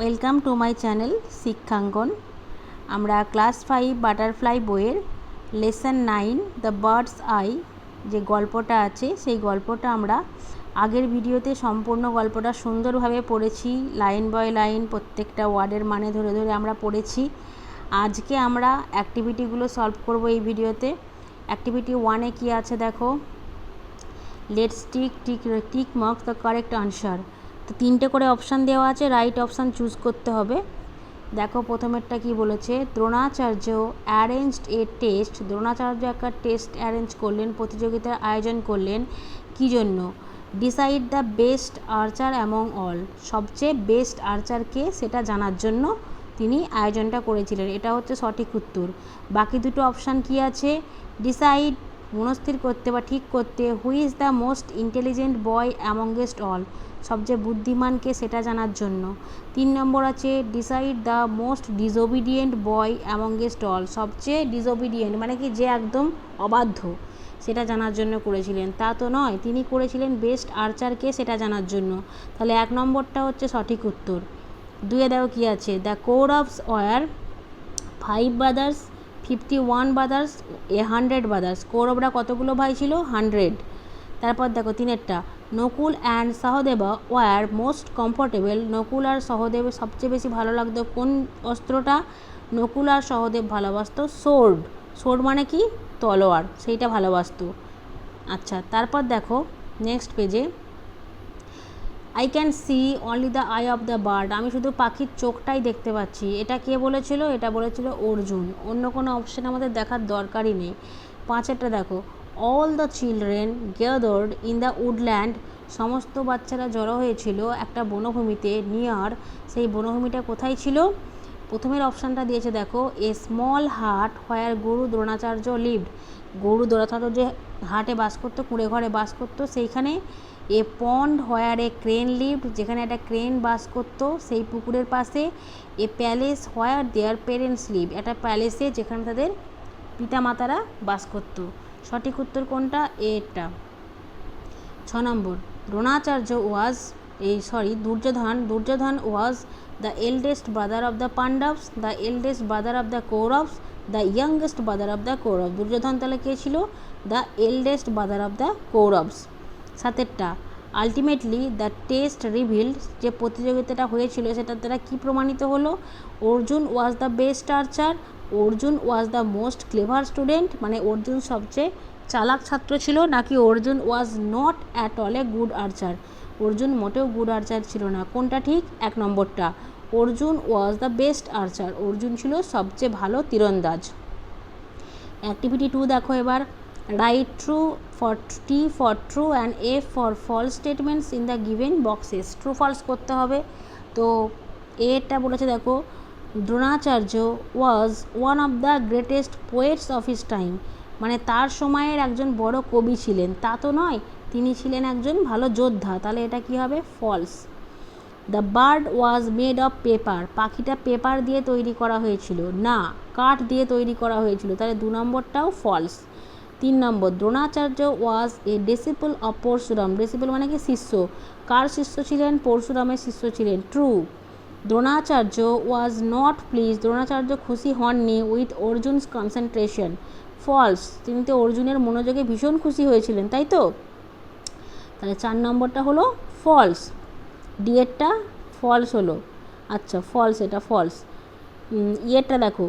Welcome to my channel Shikshangan. আমরা class 5 butterfly বইয়ের lesson 9 the bird's eye যে গল্পটা আছে সেই গল্পটা আমরা আগের ভিডিওতে সম্পূর্ণ গল্পটা সুন্দরভাবে পড়েছি, লাইন বাই লাইন প্রত্যেকটা ওয়ার্ডের মানে ধরে ধরে আমরা পড়েছি। আজকে আমরা অ্যাক্টিভিটিগুলো সলভ করব এই ভিডিওতে। অ্যাক্টিভিটি 1-এ কী আছে দেখো, let's tick marks the correct answer. তো 3টে করে অপশান দেওয়া আছে, রাইট অপশান চুজ করতে হবে। দেখো প্রথমেরটা কি বলেছে, দ্রোণাচার্য অ্যারেঞ্জড এ টেস্ট। দ্রোণাচার্য একটা টেস্ট অ্যারেঞ্জ করলেন, প্রতিযোগিতার আয়োজন করলেন। কী জন্য? Decide the best archer among all. সবচেয়ে বেস্ট আর্চারকে সেটা জানার জন্য তিনি আয়োজনটা করেছিলেন। এটা হচ্ছে সঠিক উত্তর। বাকি দুটো অপশান কি আছে, ডিসাইড মনস্থির করতে বা ঠিক করতে, who is the most intelligent boy amongst all. সবচেয়ে বুদ্ধিমানকে সেটা জানার জন্য। 3 নম্বর আছে decide the most disobedient boy amongst all. সবচেয়ে ডিসওবিডিয়েন্ট মানে কি, যে একদম অবাধ্য, সেটা জানার জন্য করেছিলেন। তা তো নয়, তিনি করেছিলেন বেস্ট আর্চারকে সেটা জানার জন্য। তাহলে 1 নম্বরটা হচ্ছে সঠিক উত্তর। 2-এ দেখো কী আছে, the Kauravas were 5 brothers 51 brothers 100 brothers. কৌরবরা কতগুলো ভাই ছিল? 100। তারপর দেখো 3-এরটা, Nakul and Sahadeva were most comfortable. Nakul আর সহদেবের সবচেয়ে বেশি ভালো লাগতো কোন অস্ত্রটা? নকুল আর সহদেব ভালোবাসতো সোর্ড। সোর্ড মানে কি? তলোয়ার, সেইটা ভালোবাসতো। আচ্ছা, তারপর দেখো নেক্সট পেজে, I can see only the I of the bird. আমি শুধু পাখির চোখটাই দেখতে পাচ্ছি। এটা কে বলেছিল? এটা বলেছিল অর্জুন। অন্য কোনো অপশান আমাদের দেখার দরকারই নেই। 5-এরটা দেখো, all the children gathered in the woodland. সমস্ত বাচ্চারা জড়ো হয়েছিল একটা বনভূমিতে, নিয়ার। সেই বনভূমিটা কোথায় ছিল? প্রথমের অপশানটা দিয়েছে দেখো, এ স্মল হাট হোয়ার গুরু দ্রোণাচার্য লিভড। গুরু দ্রোণাচার্য যে হাটে বাস করতো, কুঁড়ে ঘরে বাস করতো, সেইখানে। এ পন্ড হোয়ার এ ক্রেন লিভড, যেখানে একটা ক্রেন বাস করতো সেই পুকুরের পাশে। এ palace where their parents leave, একটা প্যালেসে যেখানে তাদের পিতামাতারা বাস করতো। সঠিক উত্তর কোনটা? এটা। 6 নম্বর, Dronacharya was Duryodhana was the eldest brother of the Pandavas, the eldest brother of the Kauravas, the youngest brother of the Kaurava. Duryodhana তাহলে কে ছিল? The eldest brother of the Kauravas. 7-এরটা, আলটিমেটলি দ্য টেস্ট রিভিল্ড। যে প্রতিযোগিতাটা হয়েছিল সেটার দ্বারা কী প্রমাণিত হলো? Arjuna was the best archer, Arjuna was the most clever student. মানে অর্জুন সবচেয়ে চালাক ছাত্র ছিল, নাকি Arjuna was not at all a good archer. Arjuna মোটেও গুড আর্চার ছিল না। কোনটা ঠিক? 1 নম্বরটা, Arjuna was the best archer. Arjuna ছিল সবচেয়ে ভালো তীরন্দাজ। অ্যাক্টিভিটি 2 দেখো এবার, write true for T for true and F for false statements in the given boxes. True false করতে হবে। তো এটা বলেছে দেখো, Dronacharya was one of the greatest poets of his time. মানে তার সময়ের একজন বড় কবি ছিলেন। তা তো নয়, তিনি ছিলেন একজন ভালো যোদ্ধা। তাহলে এটা কি হবে? False. The bird was made of paper. পাখিটা পেপার দিয়ে তৈরি করা হয়েছিল না, কাঠ দিয়ে তৈরি করা হয়েছিল। তাহলে 2 নম্বরটাও ফলস। 3 নম্বর, Dronacharya was a disciple of Parashurama. Disciple মানে কি? শিষ্য। কার শিষ্য ছিলেন? পরশুরামের শিষ্য ছিলেন। True. Dronacharya was not please. Dronacharya খুশি হননি উইথ অর্জুনস কনসেন্ট্রেশন। ফলস। তিনি তো অর্জুনের মনোযোগে ভীষণ খুশি হয়েছিলেন, তাই তো? তাহলে 4 নম্বরটা হলো ফলস। ডিএরটা ফলস হলো। আচ্ছা, ফলস, এটা ফলস। ইয়েরটা দেখো,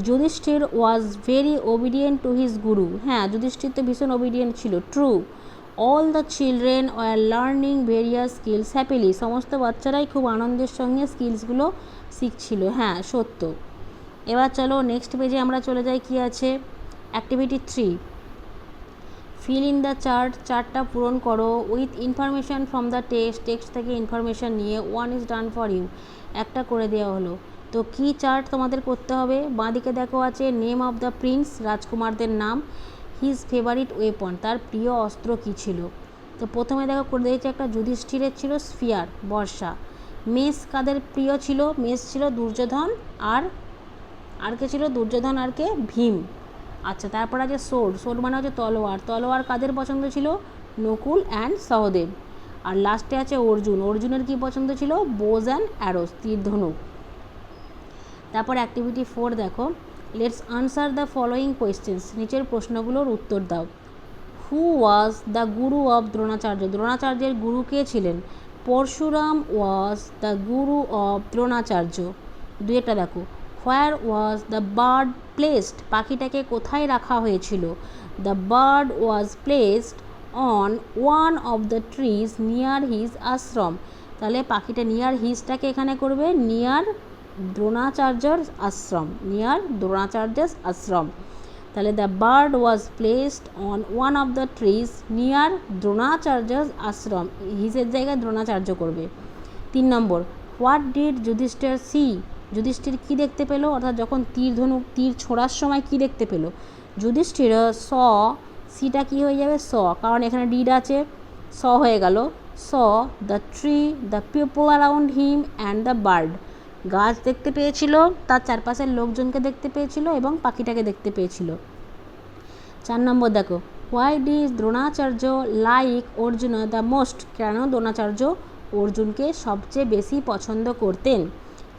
Yudhishthir was very obedient to his guru. হ্যাঁ, যুধিষ্ঠির তো ভীষণ ওবিডিয়েন্ট ছিল। True. All the children were learning various skills happily. সমস্ত বাচ্চারাই খুব আনন্দের সঙ্গে স্কিলসগুলো শিখছিল। হ্যাঁ, সত্য। এবার চলো নেক্সট পেজে আমরা চলে যাই। কি আছে? Activity 3, fill in the chart. চার্টটা পূরণ করো with information from the text. Text থেকে ইনফরমেশান নিয়ে। 1 ইজ ডান ফর ইউ, একটা করে দেওয়া হলো। তো কী চার্ট তোমাদের করতে হবে? বাঁদিকে দেখো আছে নেম অফ দ্য প্রিন্স, রাজকুমারদের নাম। হিজ ফেভারিট ওয়েপন, তার প্রিয় অস্ত্র কী ছিল? তো প্রথমে দেখো করে দিয়েছে একটা, যুধিষ্ঠিরের ছিল স্ফিয়ার, বর্ষা। মেষ কাদের প্রিয় ছিল? মেষ ছিল দুর্যোধন আর কে ছিল? দুর্যোধন আর কে? ভীম। আচ্ছা, তারপর আছে সোর্ড। সোর্ড মানে হচ্ছে তলোয়ার। তলোয়ার কাদের পছন্দ ছিল? নকুল অ্যান্ড সহদেব। আর লাস্টে আছে অর্জুন, অর্জুনের কী পছন্দ ছিল? বোজ অ্যান্ড অ্যারোস, তীর ধনুক। তারপর অ্যাক্টিভিটি 4 দেখো, let's answer the following questions, নিচের প্রশ্নগুলোর উত্তর দাও। Who was the guru of Dronacharya, দ্রোণাচার্যের গুরু কে ছিলেন? Parashurama was the guru of Dronacharya. দুইটা দেখো, where was the bird placed, পাখিটাকে কোথায় রাখা হয়েছিল? The bird was placed on one of the trees near his ashram. তাহলে পাখিটা নিয়ার হিজটাকে এখানে করবে নিয়ার দ্রোণাচার্যর আশ্রম, নিয়ার দ্রোণাচার্যস আশ্রম। তাহলে the bird was placed on one of the trees near Dronacharya's ashram, হিজের জায়গায় দ্রোণাচার্য করবে। 3 নম্বর, what did Yudhishthira see, Yudhishthira কী দেখতে পেল? অর্থাৎ যখন তীর ছোড়ার সময় কী দেখতে পেল? যুধিষ্ঠির স, সিটা কী হয়ে যাবে? স, কারণ এখানে ডিড আছে, স হয়ে গেল। Saw the tree, the people around him and the bird, গাছ দেখতে পেয়েছিল, তার চারপাশের লোকজনকে দেখতে পেয়েছিল এবং পাখিটাকে দেখতে পেয়েছিল। 4 নম্বর দেখো, why does Dronacharya like Arjuna the most, কেন দ্রোণাচার্য অর্জুনকে সবচেয়ে বেশি পছন্দ করতেন?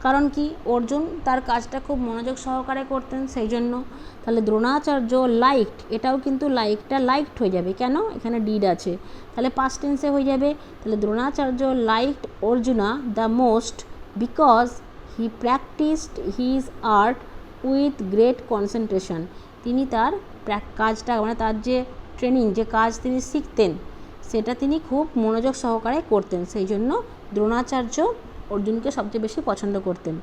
কারণ কি? অর্জুন তার কাজটা খুব মনোযোগ সহকারে করতেন, সেই জন্য। তাহলে দ্রোণাচার্য লাইকড, এটাও কিন্তু লাইকটা লাইকড হয়ে যাবে, কেন? এখানে ডিড আছে, তাহলে পাস্ট টেন্সে হয়ে যাবে। তাহলে Dronacharya liked Arjuna the most because he practised his art with great concentration, তিনি তার কাজটা মানে তার যে ট্রেনিং, যে কাজ তিনি শিখতেন সেটা তিনি খুব মনোযোগ সহকারে করতেন, সেই জন্য দ্রোণাচার্য অর্জুনকে সবচেয়ে বেশি পছন্দ করতেন।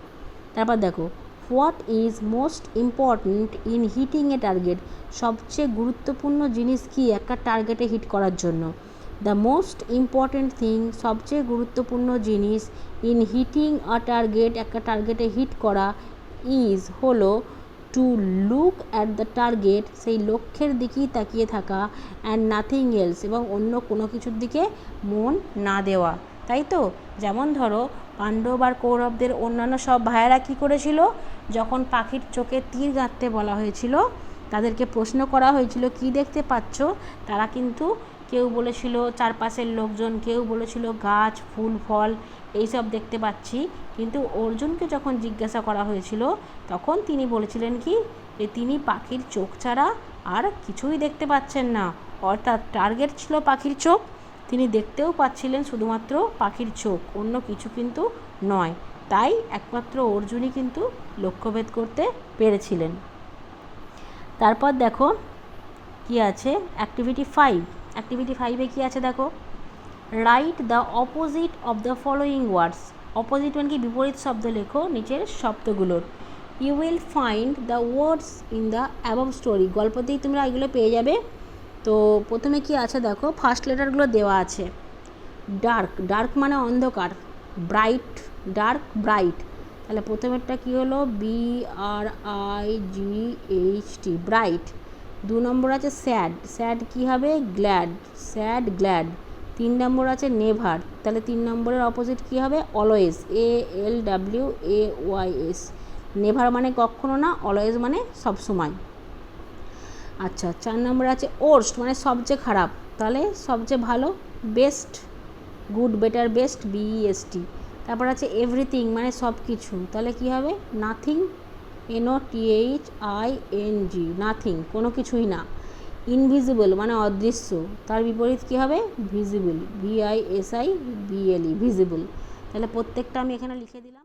তারপর দেখো, what is most important in hitting a target, সবচেয়ে গুরুত্বপূর্ণ জিনিস কি একটা টার্গেটে হিট করার জন্য? দ্য মোস্ট ইম্পর্ট্যান্ট থিং, সবচেয়ে গুরুত্বপূর্ণ জিনিস ইন হিটিং আ টার্গেট, একটা টার্গেটে হিট করা, ইজ হলো to look at the target, সেই লক্ষ্যের দিকেই তাকিয়ে থাকা, অ্যান্ড নাথিং এলস, এবং অন্য কোনো কিছুর দিকে মন না দেওয়া, তাই তো? যেমন ধরো পাণ্ডব আর কৌরবদের অন্যান্য সব ভাইয়েরা কী করেছিল? যখন পাখির চোখে তীর গাঁথতে বলা হয়েছিল, তাদেরকে প্রশ্ন করা হয়েছিল কী দেখতে পাচ্ছ, তারা কিন্তু কেউ বলেছিল চারপাশের লোকজন, কেউ বলেছিল গাছ, ফুল, ফল, এইসব দেখতে পাচ্ছি। কিন্তু অর্জুনকে যখন জিজ্ঞাসা করা হয়েছিল তখন তিনি বলেছিলেন কি, যে তিনি পাখির চোখ ছাড়া আর কিছুই দেখতে পাচ্ছেন না, অর্থাৎ টার্গেট ছিল পাখির চোখ, তিনি দেখতেও পাচ্ছিলেন শুধুমাত্র পাখির চোখ, অন্য কিছু কিন্তু নয়। তাই একমাত্র অর্জুনই কিন্তু লক্ষ্যভেদ করতে পেরেছিলেন। তারপর দেখো কি আছে, অ্যাক্টিভিটি 5, অ্যাক্টিভিটি 5-এ কী আছে দেখো, write the opposite of the following words, opposite মানে কি? বিপরীত শব্দ লেখো নিচের শব্দগুলোর। You will find the words in the above story, গল্পতেই তোমরা এগুলো পেয়ে যাবে। তো প্রথমে কি আছে দেখো, ফার্স্ট লেটারগুলো দেওয়া আছে। ডার্ক, ডার্ক মানে অন্ধকার, ব্রাইট, ডার্ক, ব্রাইট, তাহলে প্রথমেরটা কী হলো? BRIGHT, bright. 2 নম্বর আছে স্যাড, স্যাড কী হবে? Glad, sad, glad. 3 নম্বর আছে নেভার, তাহলে 3 নম্বরের অপোজিট কী হবে? অলওয়েজ, ALWAYS, নেভার মানে কখনো না, অলওয়েজ মানে সবসময়। আচ্ছা, 4 নম্বর আছে ওর্স্ট মানে সবচেয়ে খারাপ, তাহলে সবচেয়ে ভালো, best, good, better, best, BEST। তারপর আছে এভরিথিং মানে সব কিছু, তাহলে কী হবে? নাথিং, NOTHING, নাথিং, কোনো কিছুই না। ইনভিজিবল মানে অদৃশ্য, তার বিপরীত কী হবে? Visible, VISIBLE, visible. তাহলে প্রত্যেকটা আমি এখানে লিখে দিলাম।